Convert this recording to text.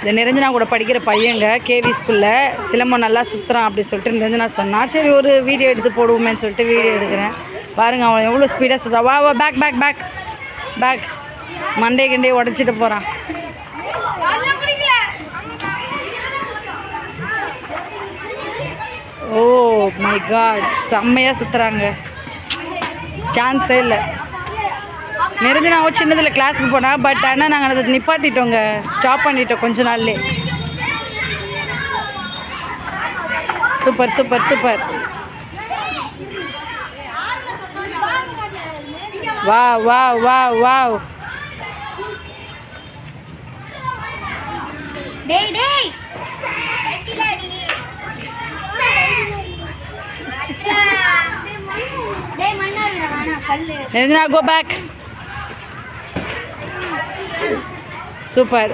இந்த நிரஞ்சனா கூட படிக்கிற பையங்க கேவி ஸ்கூலில் சிலம்பம் நல்லா சுற்றுறான் அப்படி சொல்லிட்டு நிரஞ்சனா சொன்னான். சரி ஒரு வீடியோ எடுத்து போடுவோமேன்னு சொல்லிட்டு வீடியோ எடுக்கிறேன். பாருங்கள் அவன் எவ்வளோ ஸ்பீடாக சுற்றுறான். வா வா பேக் பேக் பேக் பேக் மண்டே கிண்டே உடச்சிட்டு போகிறான். ஓ மை காட், செம்மையாக சுற்றுறாங்க, சான்ஸே இல்லை. நிரஞ்சனாவும் சின்னதில் கிளாஸுக்கு போனால், பட் ஆனால் நாங்கள் அதை நிப்பாட்டிட்டோங்க, ஸ்டாப் பண்ணிட்டோம் கொஞ்ச நாள்லே. Super super super. வா வா வா வா. Nirjana, go back. Super.